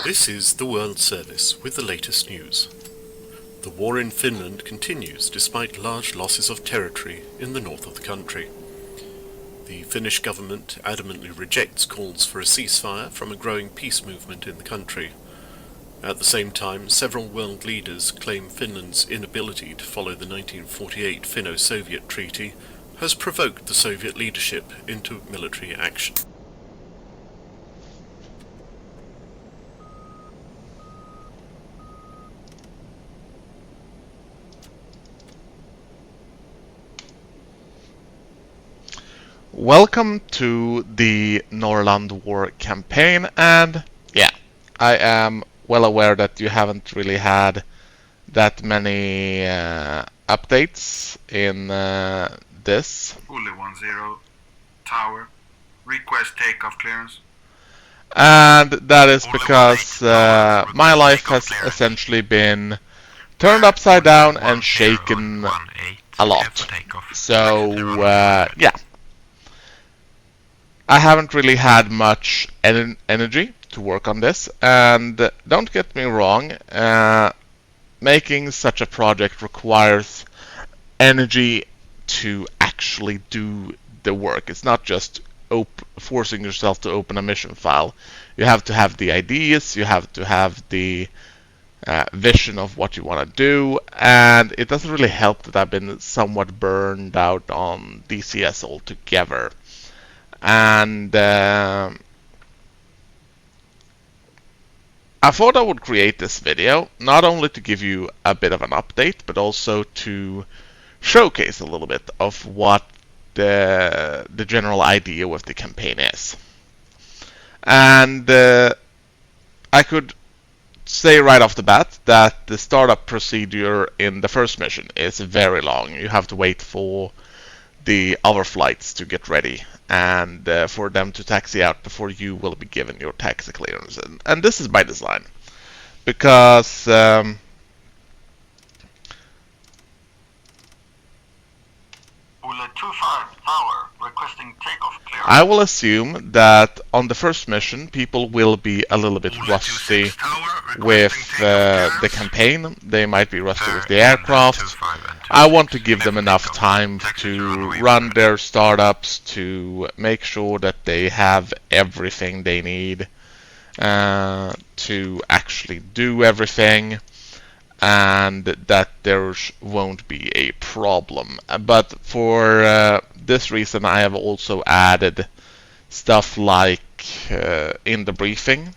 This is the World Service with the latest news. The war in Finland continues despite large losses of territory in the north of the country. The Finnish government adamantly rejects calls for a ceasefire from a growing peace movement in the country. At the same time, several world leaders claim Finland's inability to follow the 1948 Finno-Soviet Treaty has provoked the Soviet leadership into military action. Welcome to the Norrland War Campaign, and yeah, I am well aware that you haven't really had that many updates in this. Fully 1-0, tower, request takeoff clearance. And that is because my life has essentially been turned upside down and shaken a lot. So yeah. I haven't really had much energy to work on this, and don't get me wrong, making such a project requires energy to actually do the work. It's not just forcing yourself to open a mission file. You have to have the ideas, you have to have the vision of what you want to do, and it doesn't really help that I've been somewhat burned out on DCS altogether. And I thought I would create this video not only to give you a bit of an update, but also to showcase a little bit of what the general idea with the campaign is. And I could say right off the bat that the startup procedure in the first mission is very long. You have to wait for the other flights to get ready and for them to taxi out before you will be given your taxi clearance. And this is by design, because I will assume that on the first mission people will be a little bit rusty with the campaign. They might be rusty with the aircraft. I want to give them enough time to run their startups, to make sure that they have everything they need to actually do everything, and that there won't be a problem. But for this reason, I have also added stuff like in the briefing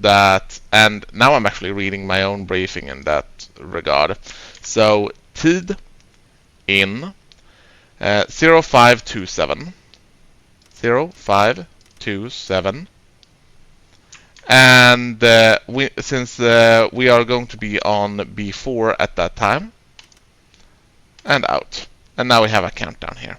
that, and now I'm actually reading my own briefing in that regard. So tid in 0527 0527, and since we are going to be on B4 at that time, and out. And now we have a countdown here.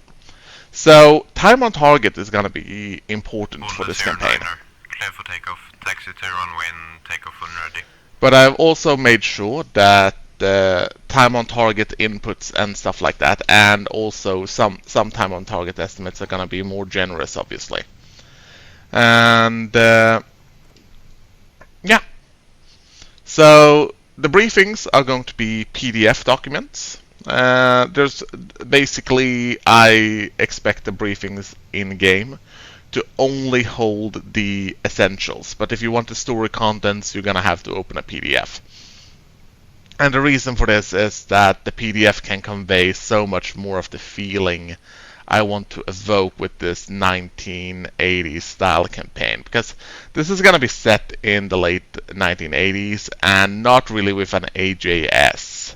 So time on target is going to be important for this campaign. Clear for takeoff, taxi to runway and takeoff when ready. But I've also made sure that time on target inputs and stuff like that, and also some time on target estimates are going to be more generous, obviously. And yeah, so the briefings are going to be PDF documents. There's basically, I expect the briefings in game to only hold the essentials, but if you want the story contents, you're gonna have to open a PDF. And the reason for this is that the PDF can convey so much more of the feeling I want to evoke with this 1980s style campaign, because this is going to be set in the late 1980s and not really with an AJS.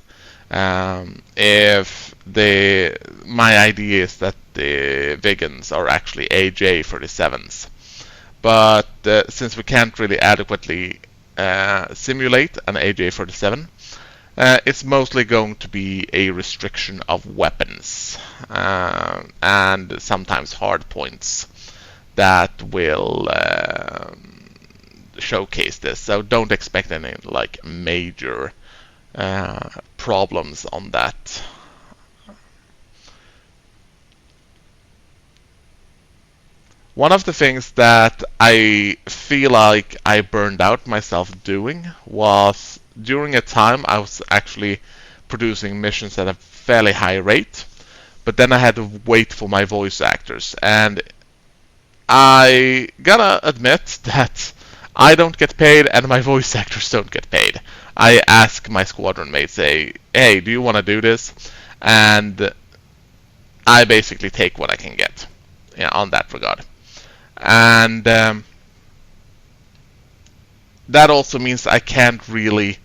If my idea is that the Vigans are actually AJ-37s, but since we can't really adequately simulate an AJ-37, it's mostly going to be a restriction of weapons and sometimes hard points that will showcase this. So don't expect any like major problems on that. One of the things that I feel like I burned out myself doing was during a time I was actually producing missions at a fairly high rate, but then I had to wait for my voice actors, and I gotta admit that I don't get paid and my voice actors don't get paid. I ask my squadron mates, say, hey, do you want to do this? And I basically take what I can get, on that regard. And that also means I can't really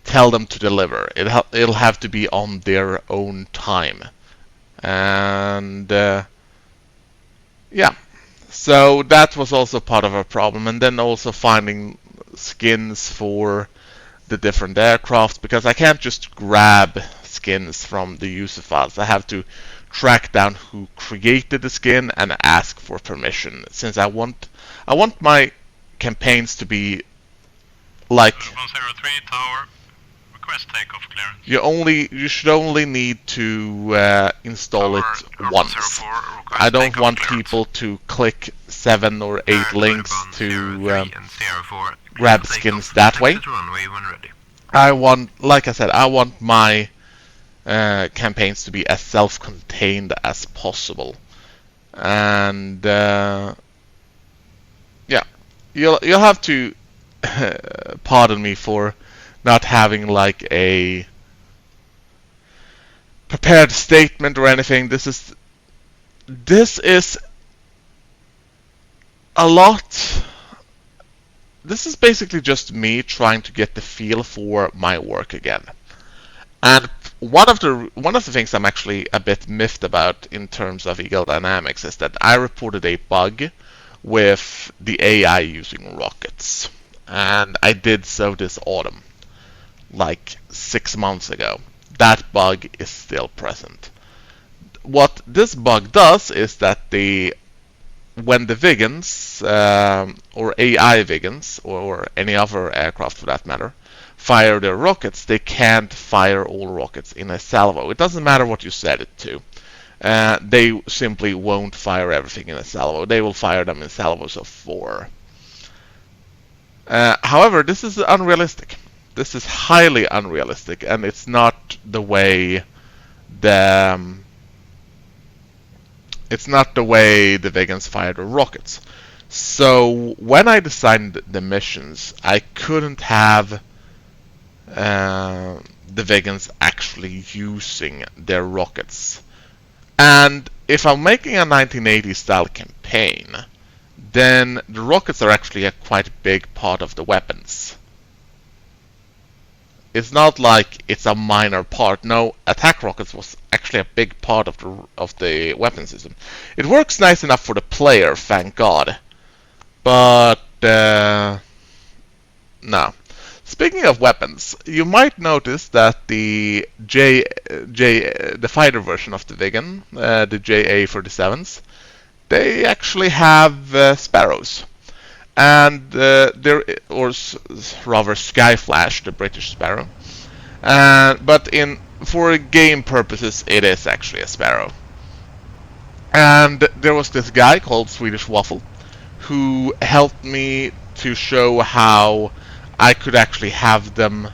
tell them to deliver. It'll have to be on their own time. And yeah, so that was also part of a problem. And then also finding skins for the different aircraft, because I can't just grab skins from the user files. I have to track down who created the skin and ask for permission, since I want my campaigns to be like 103 tower, request takeoff clearance. you should only need to install it once. I don't want people to click 7 or 8 links to grab skins that way. I want, like I said, I want my campaigns to be as self-contained as possible, and yeah, you'll have to pardon me for not having like a prepared statement or anything. This is a lot. This is basically just me trying to get the feel for my work again. And one of the things I'm actually a bit miffed about in terms of Eagle Dynamics is that I reported a bug with the AI using rockets. And I did so this autumn, like 6 months ago. That bug is still present. What this bug does is that when the Vigans, or AI Vigans, or any other aircraft for that matter, fire their rockets, they can't fire all rockets in a salvo. It doesn't matter what you set it to. They simply won't fire everything in a salvo. They will fire them in salvos of 4. However, this is unrealistic. This is highly unrealistic, and it's not the way the Vegans fire the rockets. So when I designed the missions, I couldn't have the Vegans actually using their rockets. And if I'm making a 1980s style campaign, then the rockets are actually a quite big part of the weapons. It's not like it's a minor part. No, attack rockets was actually a big part of the weapon system. It works nice enough for the player, thank God. But no. Speaking of weapons, you might notice that the fighter version of the Viggen, the JA-37s, they actually have sparrows. And or rather Skyflash, the British Sparrow. But for game purposes, it is actually a Sparrow. And there was this guy called Swedish Waffle who helped me to show how I could actually have them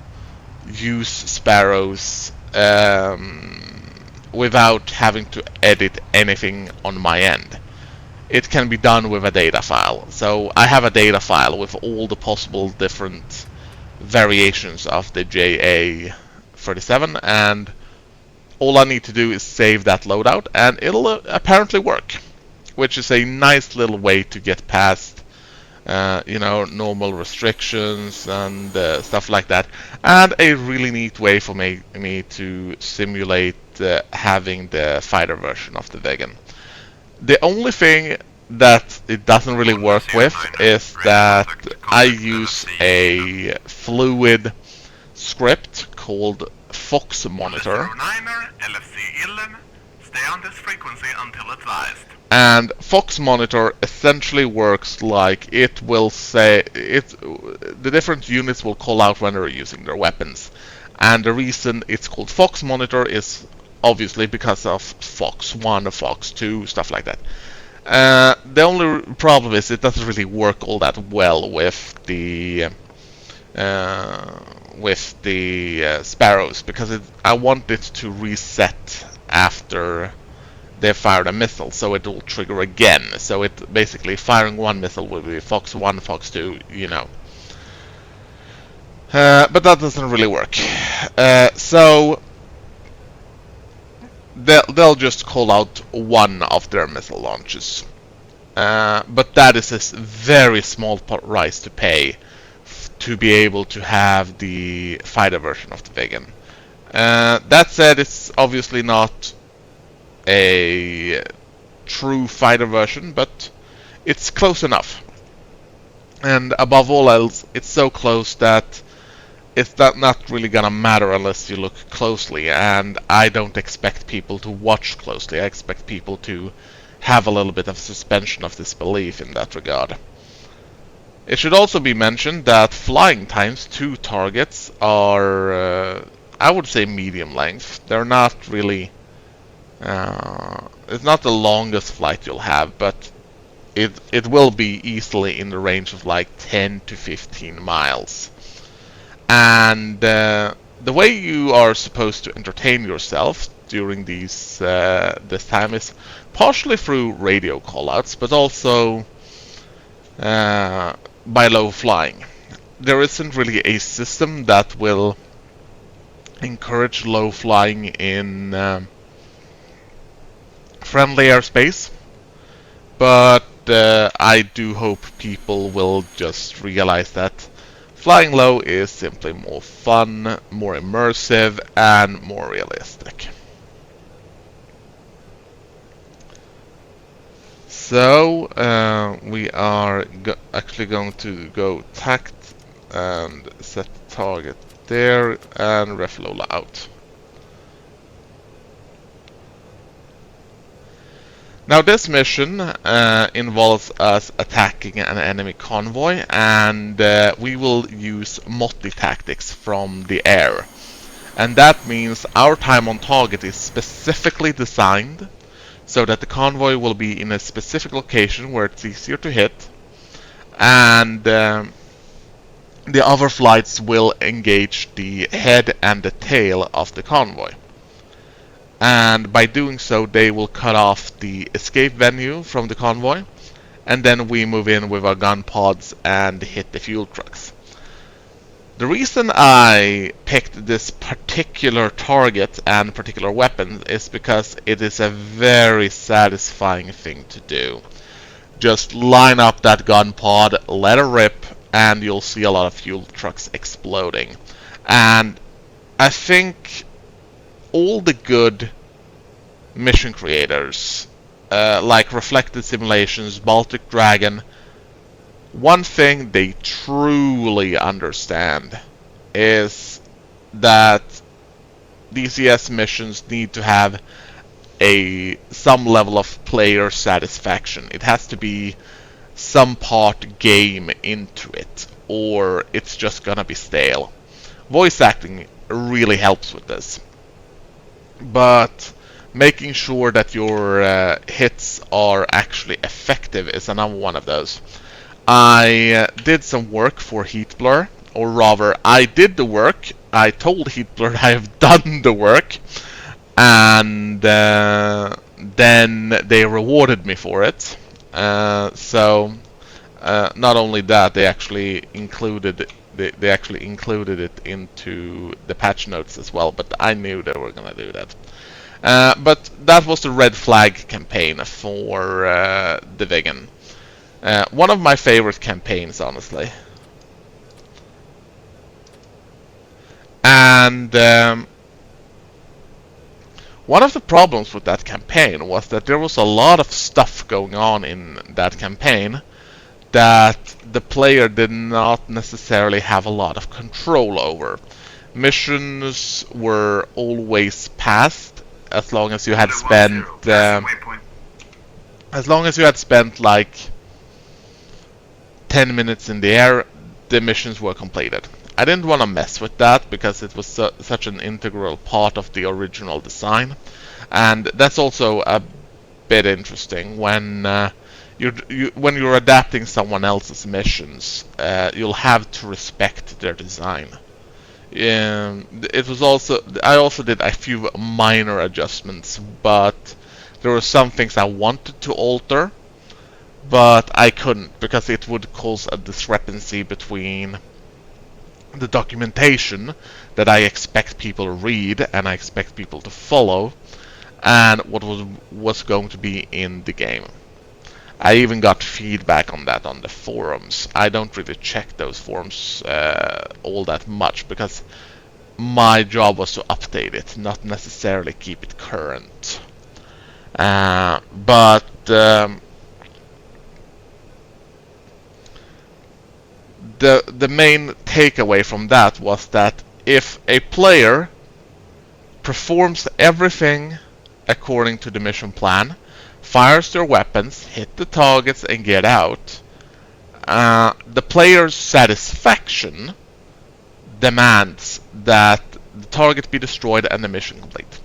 use Sparrows without having to edit anything on my end. It can be done with a data file. So I have a data file with all the possible different variations of the JA-37, and all I need to do is save that loadout, and it'll apparently work, which is a nice little way to get past normal restrictions and stuff like that, and a really neat way for me to simulate having the fighter version of the Vegan. The only thing that it doesn't really work with is that I use a fluid script called Fox Monitor. And Fox Monitor essentially works like it will say the different units will call out when they're using their weapons. And the reason it's called Fox Monitor is obviously because of Fox 1, Fox 2, stuff like that. The only problem is it doesn't really work all that well with the sparrows, because I want it to reset after they fired a missile, so it will trigger again. So it basically firing one missile will be Fox 1, Fox 2, you know. But that doesn't really work. So they'll just call out one of their missile launches. But that is a very small price to pay to be able to have the fighter version of the Viggen. That said, it's obviously not a true fighter version, but it's close enough. And above all else, it's so close that it's not really gonna matter unless you look closely, and I don't expect people to watch closely. I expect people to have a little bit of suspension of disbelief in that regard. It should also be mentioned that flying times to targets are, I would say, medium length. They're not really... it's not the longest flight you'll have, but it will be easily in the range of like 10 to 15 miles. And the way you are supposed to entertain yourself during this time is partially through radio callouts, but also by low flying. There isn't really a system that will encourage low flying in friendly airspace, but I do hope people will just realize that flying low is simply more fun, more immersive, and more realistic. So we are actually going to go tact and set the target there and ref Lola out. Now this mission involves us attacking an enemy convoy, and we will use motley tactics from the air. And that means our time on target is specifically designed so that the convoy will be in a specific location where it's easier to hit, and the other flights will engage the head and the tail of the convoy. And by doing so, they will cut off the escape venue from the convoy, and then we move in with our gun pods and hit the fuel trucks. The reason I picked this particular target and particular weapon is because it is a very satisfying thing to do. Just line up that gun pod, let it rip, and you'll see a lot of fuel trucks exploding. And I think all the good mission creators, like Reflected Simulations, Baltic Dragon, one thing they truly understand is that DCS missions need to have some level of player satisfaction. It has to be some part game into it, or it's just gonna be stale. Voice acting really helps with this, but making sure that your hits are actually effective is another one of those. I did some work for Heatblur, or rather, I did the work. I told Heatblur I have done the work, and then they rewarded me for it. So not only that, they actually included it into the patch notes as well. But I knew they were gonna do that. But that was the red flag campaign for the Viggen. One of my favorite campaigns, honestly. And one of the problems with that campaign was that there was a lot of stuff going on in that campaign that the player did not necessarily have a lot of control over. Missions were always passed as long as you had spent like 10 minutes in the air. The missions were completed. I didn't want to mess with that because it was such an integral part of the original design, and that's also a bit interesting when when you're adapting someone else's missions. You'll have to respect their design. It was also I also did a few minor adjustments, but there were some things I wanted to alter, but I couldn't because it would cause a discrepancy between the documentation that I expect people to read and I expect people to follow, and what was going to be in the game. I even got feedback on that on the forums. I don't really check those forums all that much because my job was to update it, not necessarily keep it current. But the main takeaway from that was that if a player performs everything according to the mission plan, fires their weapons, hit the targets, and get out, the player's satisfaction demands that the target be destroyed and the mission complete.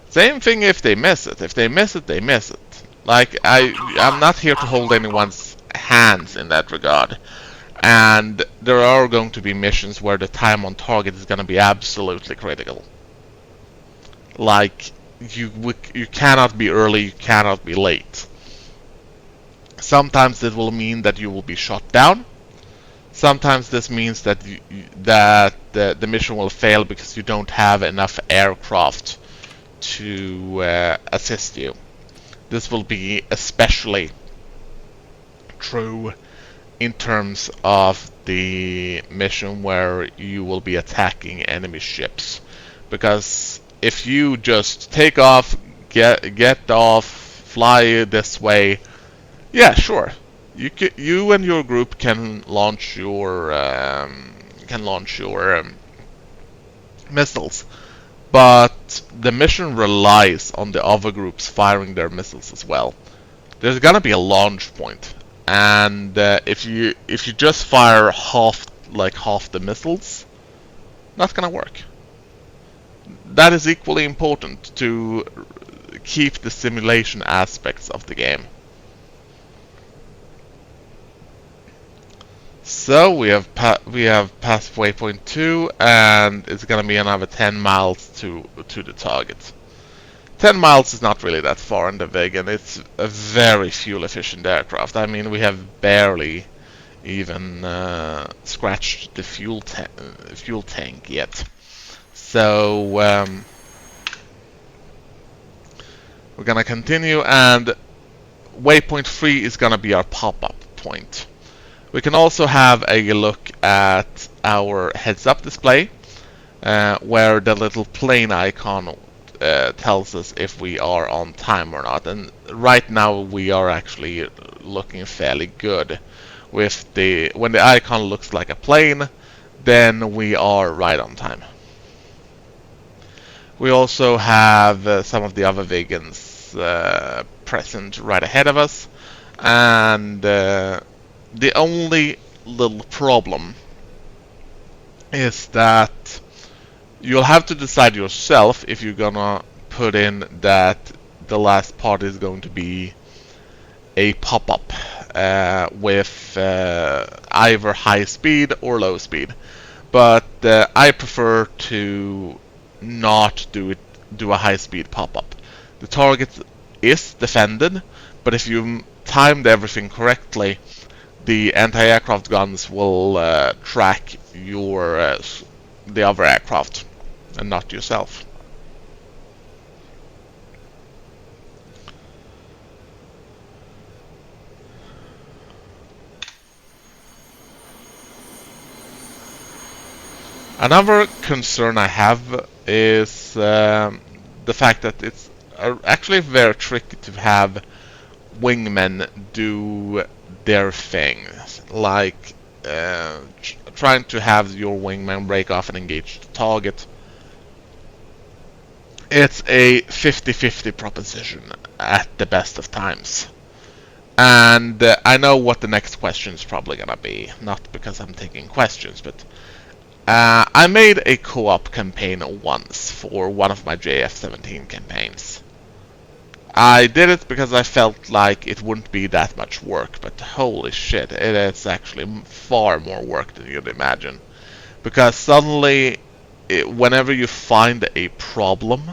Same thing if they miss it. If they miss it, they miss it. Like, I'm not here to hold anyone's hands in that regard. And there are going to be missions where the time on target is going to be absolutely critical. Like, you cannot be early, you cannot be late. Sometimes it will mean that you will be shot down. Sometimes this means that the mission will fail because you don't have enough aircraft to assist you. This will be especially true in terms of the mission where you will be attacking enemy ships, because if you just take off, get off, fly this way, yeah, sure, you and your group can launch your missiles, but the mission relies on the other groups firing their missiles as well. There's gonna be a launch point, and if you just fire half the missiles, not gonna work. That is equally important to keep the simulation aspects of the game. So we have passed waypoint 2, and it's gonna be another 10 miles to the target. 10 miles is not really that far in the VIG, and it's a very fuel-efficient aircraft. I mean, we have barely even scratched the fuel tank yet. So we're gonna continue, and waypoint 3 is gonna be our pop-up point. We can also have a look at our heads-up display, where the little plane icon tells us if we are on time or not. And right now we are actually looking fairly good. With when the icon looks like a plane, then we are right on time. We also have some of the other vegans present right ahead of us, and the only little problem is that you'll have to decide yourself if you're gonna put in that the last part is going to be a pop-up with either high speed or low speed. But I prefer to not do a high speed pop-up. The target is defended, but if you timed everything correctly, the anti-aircraft guns will track the other aircraft and not yourself. Another concern I have is the fact that it's actually very tricky to have wingmen do their thing, like trying to have your wingman break off and engage the target. It's a 50-50 proposition at the best of times. And I know what the next question is probably gonna be, not because I'm taking questions, but I made a co-op campaign once for one of my JF-17 campaigns. I did it because I felt like it wouldn't be that much work, but holy shit, it is actually far more work than you'd imagine. Because suddenly, whenever you find a problem,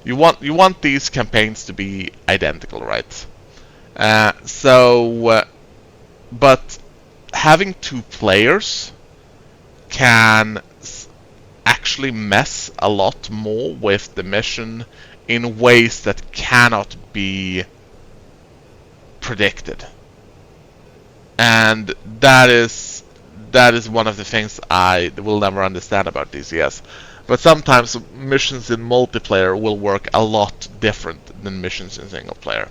you want these campaigns to be identical, right? But having two players can actually mess a lot more with the mission in ways that cannot be predicted. And that is one of the things I will never understand about DCS. But sometimes missions in multiplayer will work a lot different than missions in single player.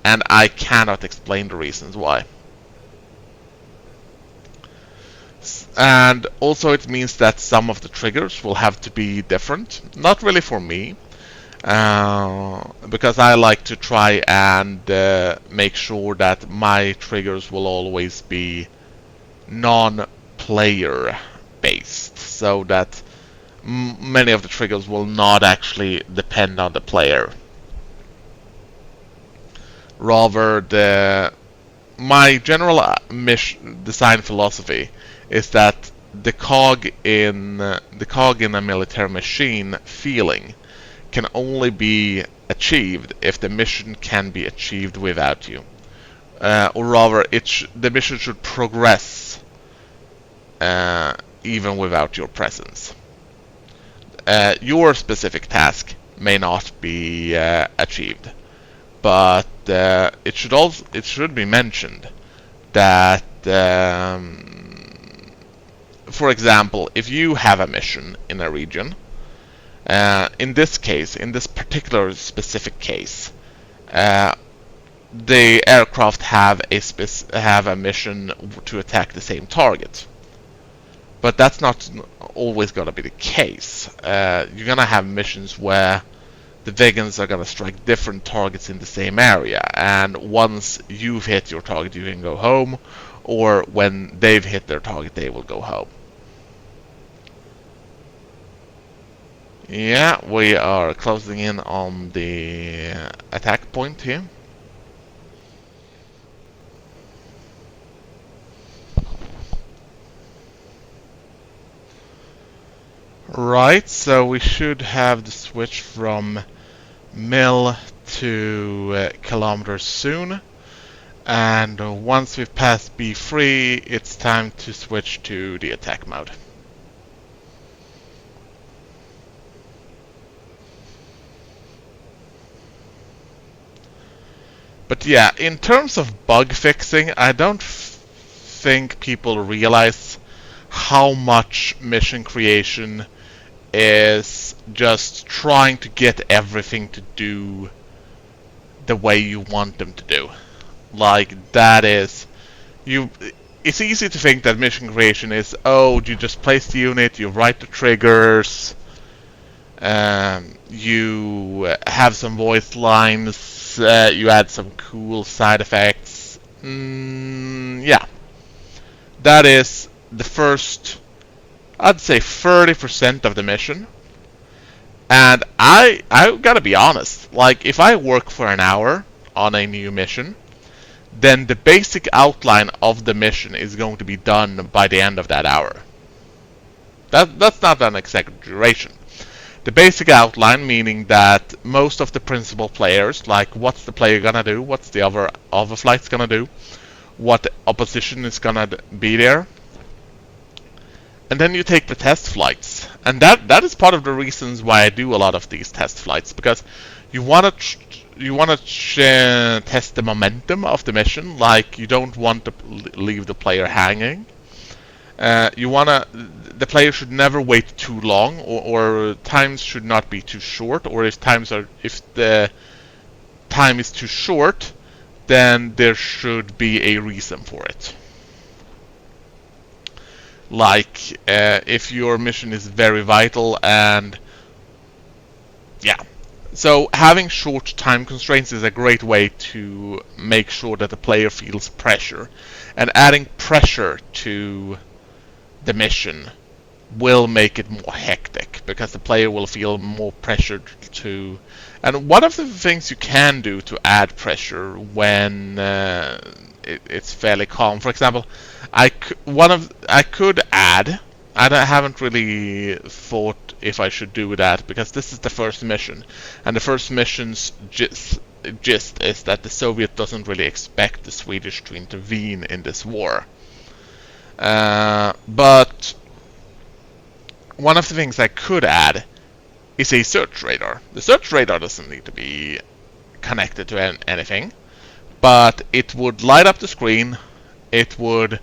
And I cannot explain the reasons why. And also it means that some of the triggers will have to be different. Not really for me, because I like to try and make sure that my triggers will always be non-player based, so that many of the triggers will not actually depend on the player. Rather, my general design philosophy is that the cog in a military machine feeling can only be achieved if the mission can be achieved without you, or rather, the mission should progress even without your presence. Your specific task may not be achieved, but it should be mentioned that, for example, if you have a mission in a region, in this particular specific case, the aircraft have a mission to attack the same target. But that's not always going to be the case. You're going to have missions where the vegans are going to strike different targets in the same area, and once you've hit your target, you can go home, or when they've hit their target, they will go home. Yeah, we are closing in on the attack point here. Right, so we should have the switch from mil to kilometers soon. And once we've passed B3, it's time to switch to the attack mode. But yeah, in terms of bug fixing, I don't think people realize how much mission creation is just trying to get everything to do the way you want them to do. Like, that is... It's easy to think that mission creation is, oh, you just place the unit, you write the triggers, you have some voice lines, you add some cool side effects. Yeah. That is the first, I'd say 30% of the mission. And I gotta be honest, like, if I work for an hour on a new mission, then the basic outline of the mission is going to be done by the end of that hour. That's not an exaggeration. The basic outline, meaning that most of the principal players, like what's the player gonna do, what's the other flight's gonna do, what opposition is gonna be there. And then you take the test flights. And that is part of the reasons why I do a lot of these test flights, because you wanna test the momentum of the mission. Like, you don't want to leave the player hanging. The player should never wait too long, or times should not be too short. Or if the time is too short, then there should be a reason for it. Like, if your mission is very vital, and yeah. So having short time constraints is a great way to make sure that the player feels pressure. And adding pressure to the mission will make it more hectic, because the player will feel more pressured to... And one of the things you can do to add pressure when it's fairly calm, for example, I could add... I haven't really thought if I should do that, because this is the first mission, and the first mission's gist is that the Soviet doesn't really expect the Swedish to intervene in this war. But one of the things I could add is a search radar. The search radar doesn't need to be connected to anything, but it would light up the screen, it would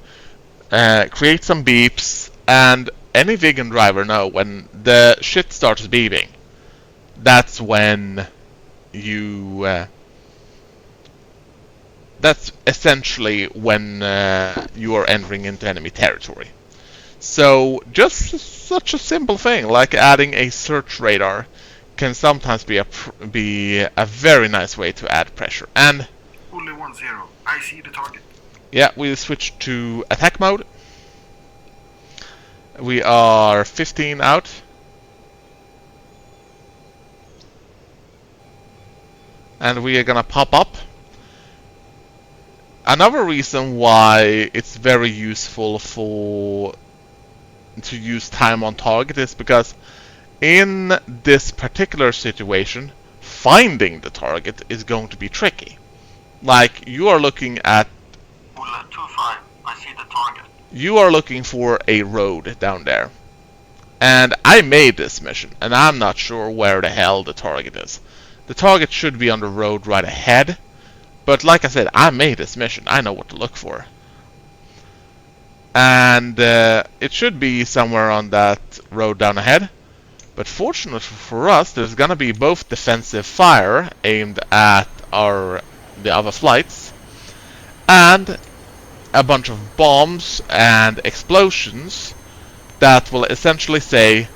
create some beeps, and any vegan driver know when the shit starts beeping, that's when you... that's essentially when you are entering into enemy territory. So just such a simple thing like adding a search radar can sometimes be a very nice way to add pressure. And Only 1-0. I see the target. yeah, we switch to attack mode. We are 15 out. And we are gonna pop up. Another reason why it's very useful to use time on target is because in this particular situation, finding the target is going to be tricky. Like, you are looking at... Ulla 2-5. I see the target. You are looking for a road down there. And I made this mission, and I'm not sure where the hell the target is. The target should be on the road right ahead. But like I said, I made this mission. I know what to look for. And it should be somewhere on that road down ahead. But fortunately for us, there's gonna be both defensive fire aimed at the other flights, and a bunch of bombs and explosions that will essentially say,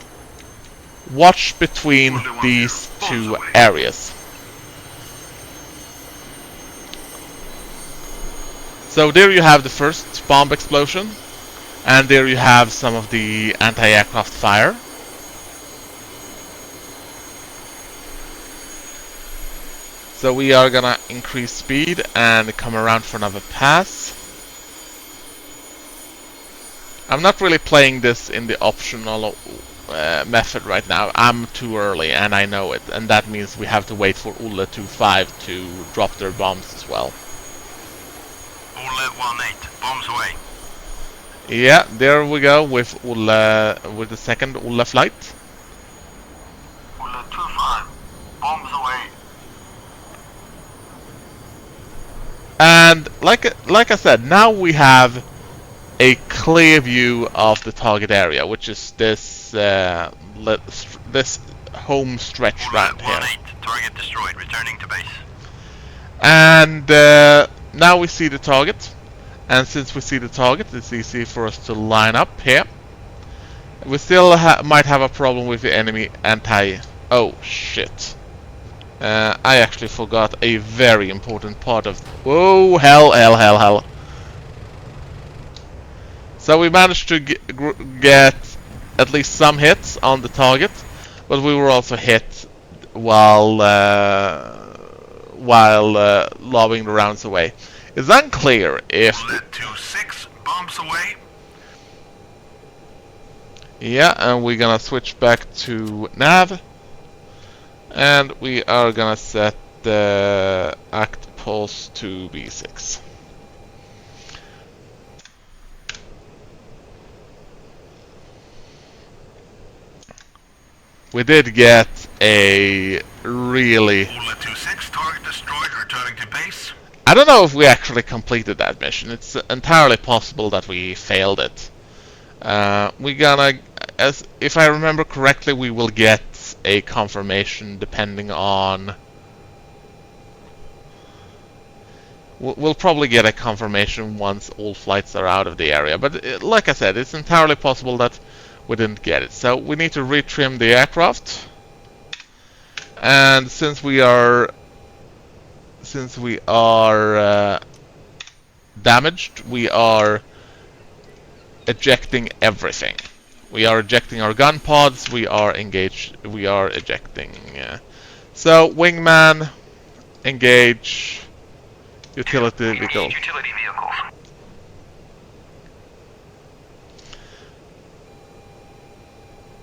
watch between these two areas. So there you have the first bomb explosion, and there you have some of the anti-aircraft fire. So we are gonna increase speed and come around for another pass. I'm not really playing this in the optional method right now. I'm too early, and I know it, and that means we have to wait for Ulla 2-5 to drop their bombs as well. Ulla 1-8, bombs away. Yeah, there we go with Ulla, with the second Ulla flight. Ulla 2-5. Bombs away. And like I said, now we have a clear view of the target area, which is this this home stretch right here. 1-8, target destroyed, returning to base. And now we see the target, and since we see the target, it's easy for us to line up here. We still might have a problem with the enemy anti... Oh shit. I actually forgot a very important part of... Whoa, hell. So we managed to get at least some hits on the target, but we were also hit while lobbing the rounds away. It's unclear if... Ulla 2-6. Bombs away. Yeah, and we're gonna switch back to nav. And we are gonna set the act pulse to B6. We did get a really... Ulla 2-6. Target destroyed. Returning to base. I don't know if we actually completed that mission. It's entirely possible that we failed it. We're gonna... if I remember correctly, we will get a confirmation depending on... We'll probably get a confirmation once all flights are out of the area. But like I said, it's entirely possible that we didn't get it. So we need to retrim the aircraft. And since we are damaged, we are ejecting everything. We are ejecting our gun pods. We are engaged. We are ejecting. So, wingman, engage, utility vehicle. Utility vehicles.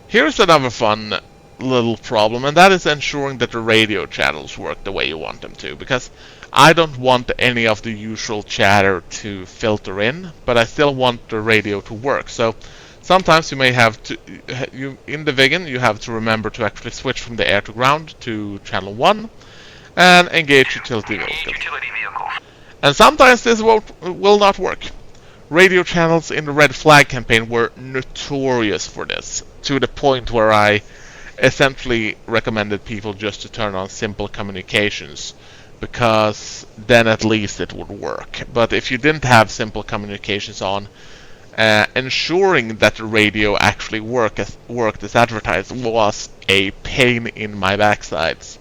Here's another fun little problem, and that is ensuring that the radio channels work the way you want them to, because I don't want any of the usual chatter to filter in, but I still want the radio to work. So sometimes you may have to, in the Viggen, you have to remember to actually switch from the air to ground to channel 1 and engage utility vehicles. And sometimes this will not work. Radio channels in the Red Flag campaign were notorious for this, to the point where I essentially recommended people just to turn on simple communications, because then at least it would work. But if you didn't have simple communications on, ensuring that the radio actually worked as advertised was a pain in my backsides.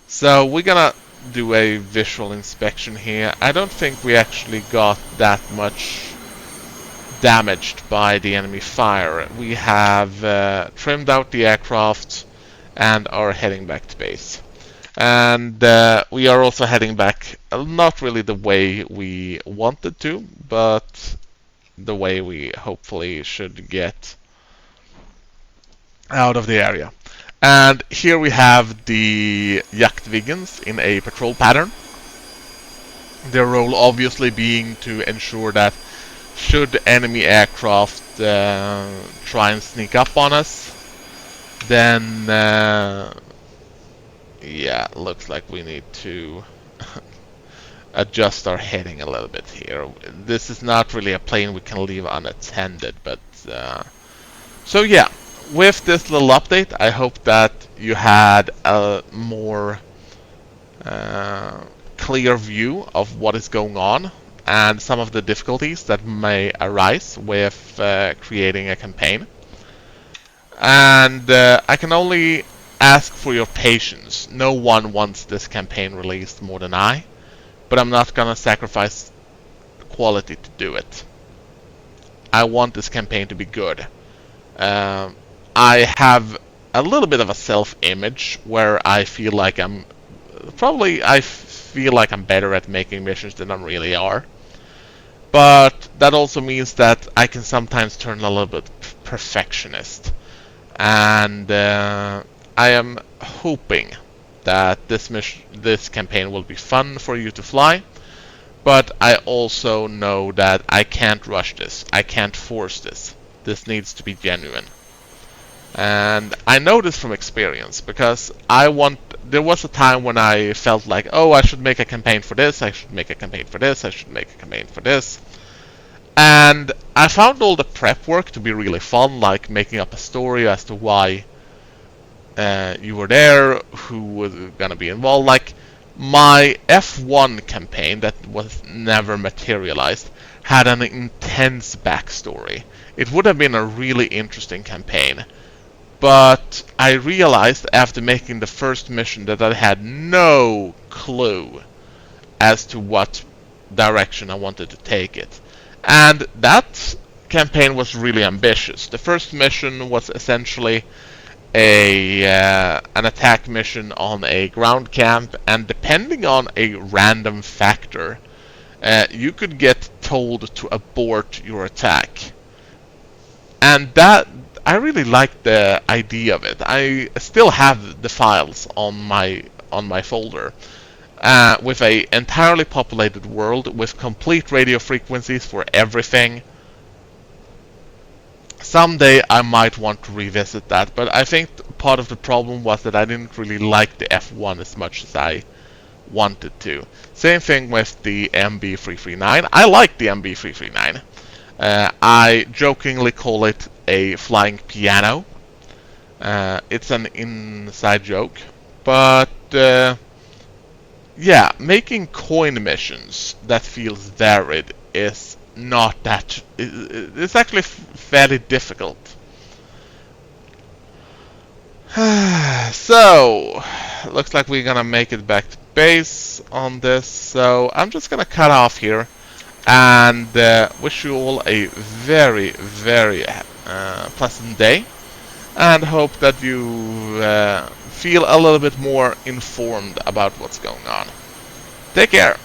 So we're gonna do a visual inspection here. I don't think we actually got that much damaged by the enemy fire. We have trimmed out the aircraft and are heading back to base. And we are also heading back, not really the way we wanted to, but the way we hopefully should get out of the area. And here we have the Jaktviggens in a patrol pattern. Their role obviously being to ensure that should enemy aircraft try and sneak up on us, then yeah, looks like we need to adjust our heading a little bit here. This is not really a plane we can leave unattended, but so yeah, with this little update, I hope that you had a more clear view of what is going on and some of the difficulties that may arise with creating a campaign. And I can only ask for your patience. No one wants this campaign released more than I, but I'm not gonna sacrifice quality to do it. I want this campaign to be good. I have a little bit of a self-image where I feel like I'm better at making missions than I really are. But that also means that I can sometimes turn a little bit perfectionist. And I am hoping that this campaign will be fun for you to fly. But I also know that I can't rush this. I can't force this. This needs to be genuine. And I know this from experience, because there was a time when I felt like, oh, I should make a campaign for this, I should make a campaign for this, I should make a campaign for this. And I found all the prep work to be really fun, like making up a story as to why you were there, who was gonna be involved. Like my F1 campaign that was never materialized had an intense backstory. It would have been a really interesting campaign. But I realized after making the first mission that I had no clue as to what direction I wanted to take it. And that campaign was really ambitious. The first mission was essentially an attack mission on a ground camp, and depending on a random factor, you could get told to abort your attack. And that, I really liked the idea of it. I still have the files on my folder, with a entirely populated world with complete radio frequencies for everything. Someday I might want to revisit that, but I think part of the problem was that I didn't really like the F1 as much as I wanted to. Same thing with the MB339. I like the MB339. I jokingly call it a flying piano. It's an inside joke, but yeah, making coin missions that feels varied is not that. It's actually fairly difficult. So, looks like we're gonna make it back to base on this. So I'm just gonna cut off here and wish you all a very, very pleasant day, and hope that you feel a little bit more informed about what's going on. Take care!